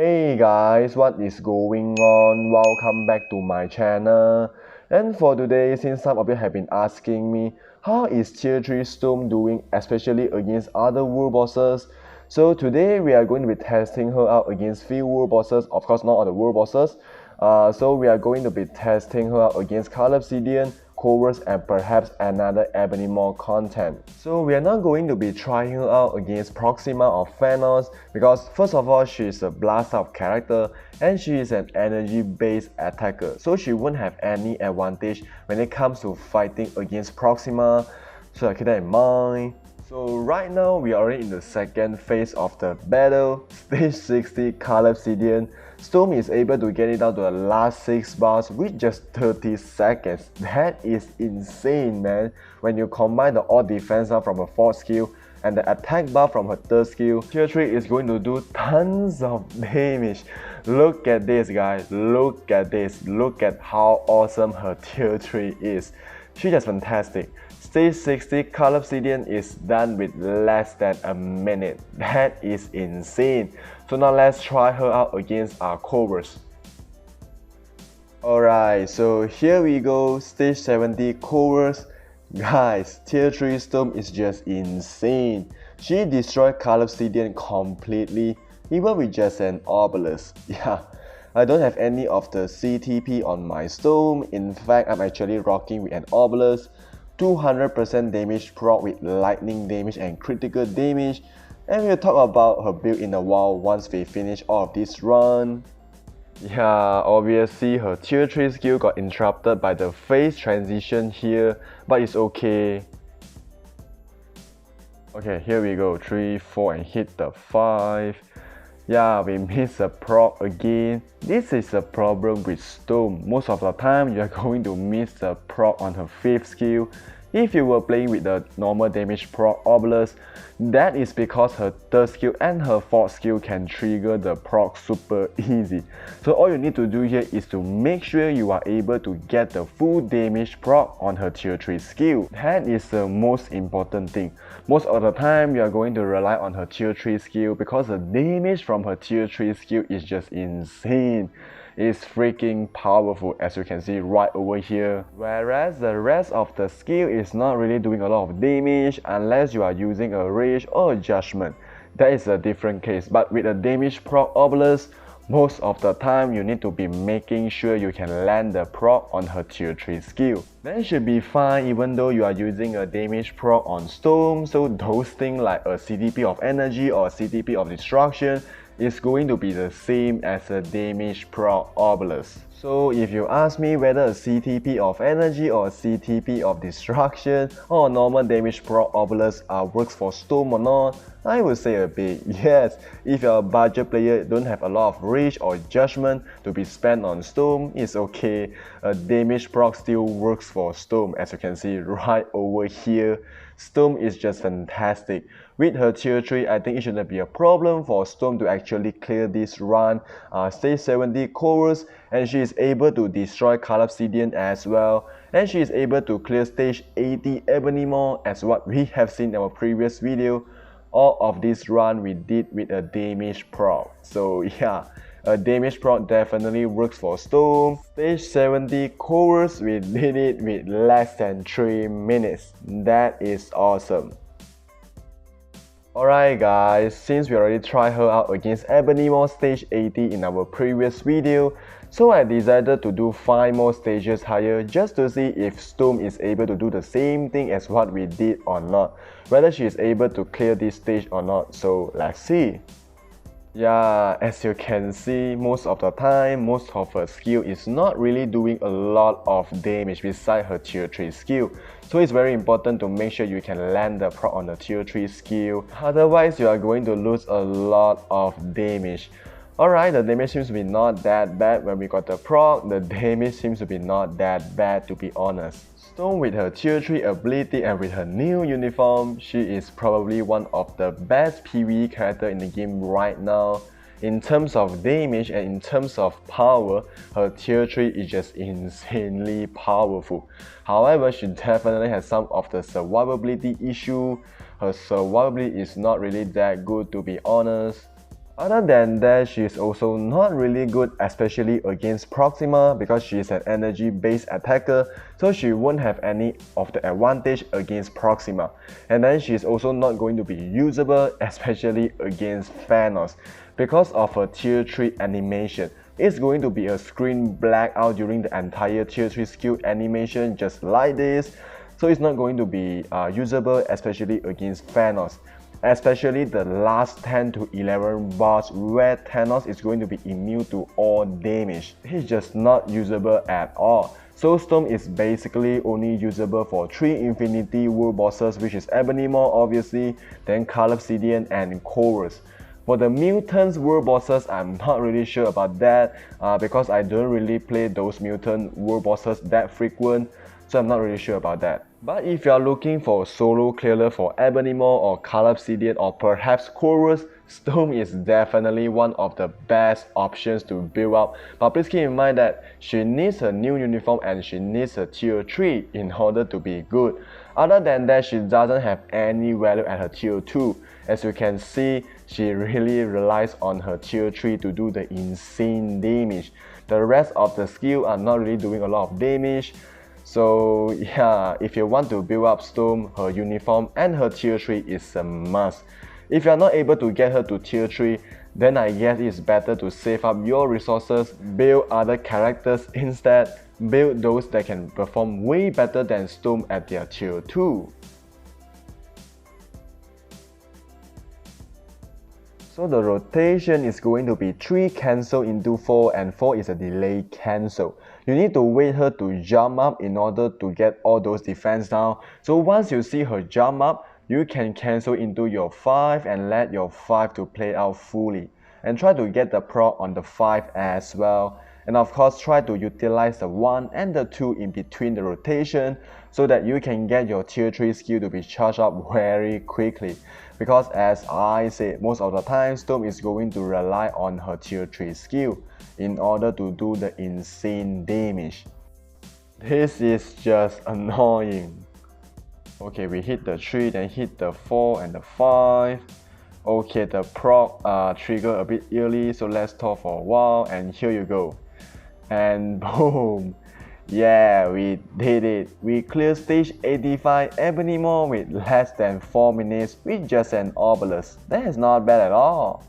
Hey guys, what is going on? Welcome back to my channel. And for today, since some of you have been asking me, how is Tier 3 Storm doing, especially against other world bosses? So today we are going to be testing her out against few world bosses, of course not all the world bosses. So we are going to be testing her out against Cull Obsidian, Corvus, and perhaps another Ebony more content. So we are not going to be trying her out against Proxima or Thanos because first of all she is a blast out character and she is an energy based attacker, so she won't have any advantage when it comes to fighting against Proxima, so keep that in mind. So right now we are already in the second phase of the battle, stage 60 Cull Obsidian. Storm is able to get it down to the last 6 bars with just 30 seconds. That is insane, man. When you combine the all defense bar from her 4th skill and the attack bar from her 3rd skill, Tier 3 is going to do tons of damage. Look at this, guys. Look at this. Look at how awesome her Tier 3 is. She's just fantastic. Stage 60 Cull Obsidian is done with less than a minute. That is insane. So now let's try her out against our Corvus. Alright, so here we go. Stage 70 Corvus. Guys, Tier 3 Storm is just insane. She destroyed Cull Obsidian completely, even with just an obelisk. Yeah. I don't have any of the CTP on my Storm. In fact, I'm actually rocking with an obelisk. 200% damage proc with lightning damage and critical damage, and we'll talk about her build in a while once we finish all of this run. Yeah, obviously her Tier 3 skill got interrupted by the phase transition here, but it's okay. Okay, here we go, 3, 4 and hit the 5. Yeah, we missed a proc again. This is a problem with Storm. Most of the time, you are going to miss the proc on her 5th skill. If you were playing with the normal damage proc obelisk, that is because her 3rd skill and her 4th skill can trigger the proc super easy. So all you need to do here is to make sure you are able to get the full damage proc on her Tier 3 skill. That is the most important thing. Most of the time, you are going to rely on her Tier 3 skill because the damage from her Tier 3 skill is just insane. It's freaking powerful, as you can see right over here. Whereas the rest of the skill is not really doing a lot of damage unless you are using a rage or a judgment. That is a different case, but with a damage proc obelisk, most of the time you need to be making sure you can land the proc on her Tier 3 skill. Then should be fine even though you are using a damage proc on Storm, so those things like a CTP of energy or CTP of destruction is going to be the same as a damage proc obelisk. So if you ask me whether a CTP of energy or a CTP of destruction or a normal damage proc obelisk works for Storm or not, I would say a big yes. If you're a budget player, don't have a lot of rage or judgment to be spent on Storm, it's okay. A damage proc still works for Storm, as you can see right over here. Storm is just fantastic. With her Tier 3, I think it shouldn't be a problem for Storm to actually clear this run. Stage 70 Corvus, and she is able to destroy Cull Obsidian as well. And she is able to clear stage 80 Ebony more, as what we have seen in our previous video. All of this run we did with a damage proc. So yeah, a damage proc definitely works for Storm. Stage 70 Corvus, we did it with less than 3 minutes. That is awesome. Alright guys, since we already tried her out against Ebony more stage 80 in our previous video, so I decided to do 5 more stages higher just to see if Storm is able to do the same thing as what we did or not, whether she is able to clear this stage or not, so let's see. Yeah, as you can see, most of the time, most of her skill is not really doing a lot of damage beside her Tier 3 skill. So it's very important to make sure you can land the proc on the Tier 3 skill, otherwise you are going to lose a lot of damage. Alright, the damage seems to be not that bad. When we got the proc, the damage seems to be not that bad, to be honest. Storm with her Tier 3 ability and with her new uniform, she is probably one of the best PvE character in the game right now. In terms of damage and in terms of power, her Tier 3 is just insanely powerful. However, she definitely has some of the survivability issue. Her survivability is not really that good, to be honest. Other than that, she's also not really good, especially against Proxima, because she is an energy-based attacker, so she won't have any of the advantage against Proxima. And then she's also not going to be usable, especially against Thanos, because of her tier 3 animation. It's going to be a screen blackout during the entire tier 3 skill animation, just like this. So it's not going to be usable, especially against Thanos. Especially the last 10 to 11 bars where Thanos is going to be immune to all damage. He's just not usable at all. So Storm is basically only usable for 3 Infinity World bosses, which is Ebony obviously, then Cull, Obsidian and Corvus. For the Mutants World bosses, I'm not really sure about that because I don't really play those Mutant World bosses that frequent, so I'm not really sure about that. But if you are looking for a solo clearer for Ebony or Cull, Obsidian or perhaps Corvus, Storm is definitely one of the best options to build up. But please keep in mind that she needs a new uniform and she needs a tier 3 in order to be good. Other than that, she doesn't have any value at her tier 2. As you can see, she really relies on her tier 3 to do the insane damage. The rest of the skill are not really doing a lot of damage. So yeah, if you want to build up Storm, her uniform and her tier 3 is a must. If you are not able to get her to tier 3, then I guess it's better to save up your resources, build other characters instead, build those that can perform way better than Storm at their tier 2. So the rotation is going to be 3 cancel into 4 and 4 is a delay cancel. You need to wait her to jump up in order to get all those defense down. So once you see her jump up, you can cancel into your 5 and let your 5 to play out fully. And try to get the proc on the 5 as well. And of course try to utilize the 1 and the 2 in between the rotation so that you can get your tier 3 skill to be charged up very quickly. Because as I said, most of the time Storm is going to rely on her tier 3 skill in order to do the insane damage. This is just annoying. Okay, we hit the 3, then hit the 4 and the 5. Okay, the proc trigger a bit early, so let's talk for a while and here you go. And boom! Yeah, we did it. We cleared stage 85 Ebony with less than 4 minutes with just an obelisk. That is not bad at all.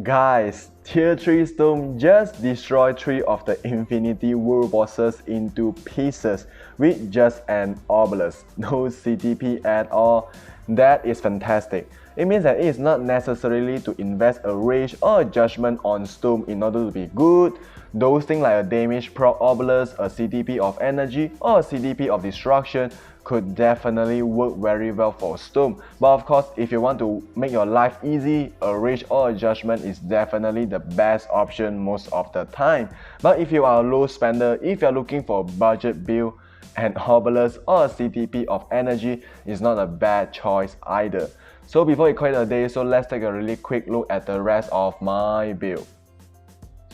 Guys, tier 3 Storm just destroyed 3 of the Infinity World bosses into pieces with just an obelisk. No CTP at all. That is fantastic. It means that it is not necessarily to invest a rage or a judgment on Storm in order to be good. Those things like a damage proc obelisk, a CTP of energy or a CTP of destruction could definitely work very well for Storm. But of course, if you want to make your life easy, a rage or a judgment is definitely the best option most of the time. But if you are a low spender, if you are looking for a budget build, an obelisk or a CTP of energy is not a bad choice either. So before we call it a day, so let's take a really quick look at the rest of my build.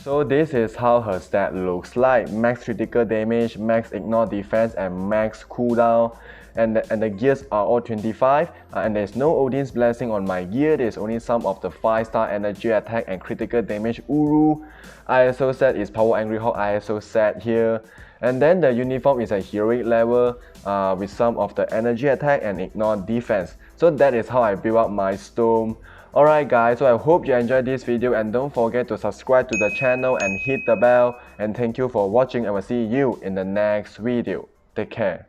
So this is how her stat looks like: max critical damage, max ignore defense and max cooldown. And the gears are all 25 and there's no Odin's blessing on my gear. There's only some of the 5-star energy attack and critical damage Uru. ISO set is Power Angry Hawk ISO set here. And then the uniform is a heroic level with some of the energy attack and ignore defense. So that is how I build up my Storm. Alright guys, so I hope you enjoyed this video and don't forget to subscribe to the channel and hit the bell. And thank you for watching and I will see you in the next video. Take care.